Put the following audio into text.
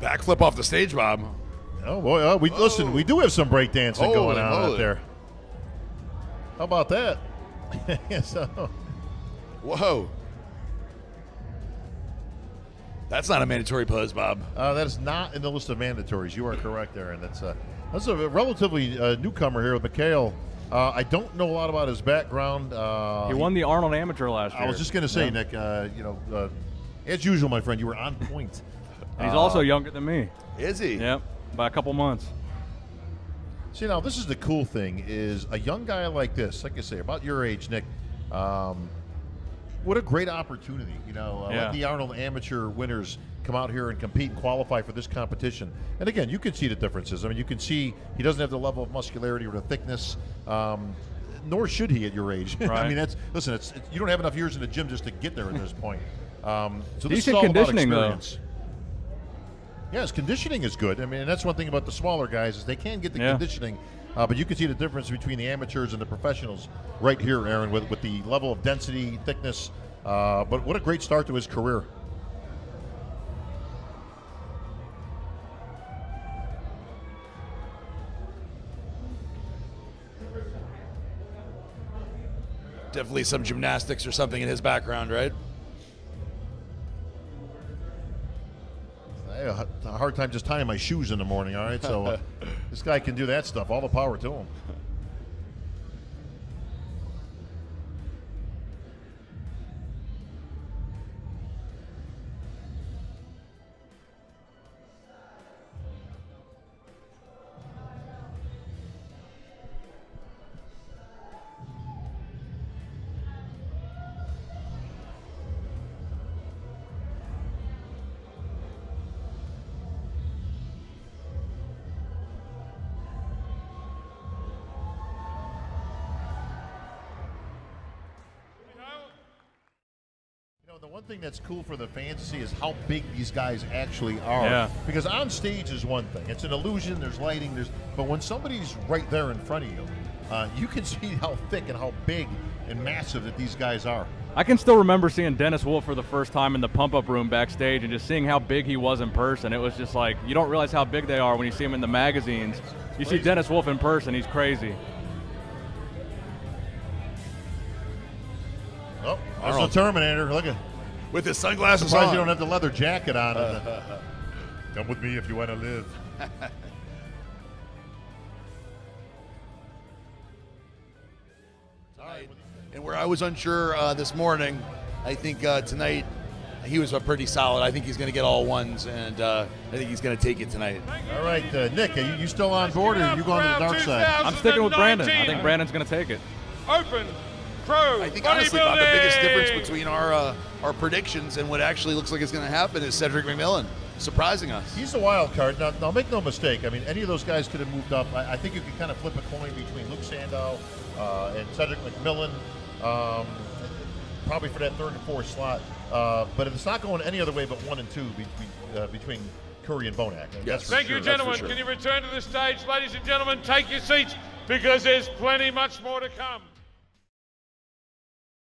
Backflip off the stage, Bob. Oh boy! Listen. We do have some breakdancing going on out there. How about that? So, whoa! That's not a mandatory pose, Bob. That is not in the list of mandatories. You are correct, Aaron. That's a relatively newcomer here with Mikhail. I don't know a lot about his background. He won the Arnold Amateur last year. I was just going to say, Nick. As usual, my friend, you were on point. He's also younger than me. Is he? Yep, by a couple months. See, now this is the cool thing: is a young guy like this, like I say, about your age, Nick. What a great opportunity, let the Arnold Amateur winners come out here and compete and qualify for this competition. And again, you can see the differences. I mean, you can see he doesn't have the level of muscularity or the thickness, nor should he at your age. Right. I mean, listen, you don't have enough years in the gym just to get there at this point. So this Decent is all conditioning, about experience. Yeah, his conditioning is good. I mean, that's one thing about the smaller guys is they can get the conditioning. But you can see the difference between the amateurs and the professionals right here, Aaron, with the level of density, thickness. But what a great start to his career. Definitely some gymnastics or something in his background, right? I have a hard time just tying my shoes in the morning, all right? So this guy can do that stuff. All the power to him. The one thing that's cool for the fans to see is how big these guys actually are. Yeah. Because on stage is one thing. It's an illusion, there's lighting, but when somebody's right there in front of you, you can see how thick and how big and massive that these guys are. I can still remember seeing Dennis Wolf for the first time in the pump-up room backstage and just seeing how big he was in person. It was just like, you don't realize how big they are when you see him in the magazines. You see Dennis Wolf in person, he's crazy. Oh, there's the Terminator. Look at with his sunglasses surprised on. you don't have the leather jacket on. Come with me if you want to live. And where I was unsure this morning, I think tonight he was pretty solid. I think he's going to get all ones, and I think he's going to take it tonight. All right, Nick, are you still on board, or are you going to the dark side? I'm sticking with Brandon. I think Brandon's going to take it. Open Pro. I think honestly, Bob, the biggest difference between our predictions and what actually looks like it's going to happen is Cedric McMillan surprising us. He's the wild card. Now, make no mistake. I mean, any of those guys could have moved up. I think you could kind of flip a coin between Luke Sandow and Cedric McMillan, probably for that third and fourth slot. But if it's not going any other way but 1 and 2 between Curry and Bonac. Yes, thank you, gentlemen. Can you return to the stage, ladies and gentlemen? Take your seats because there's plenty much more to come.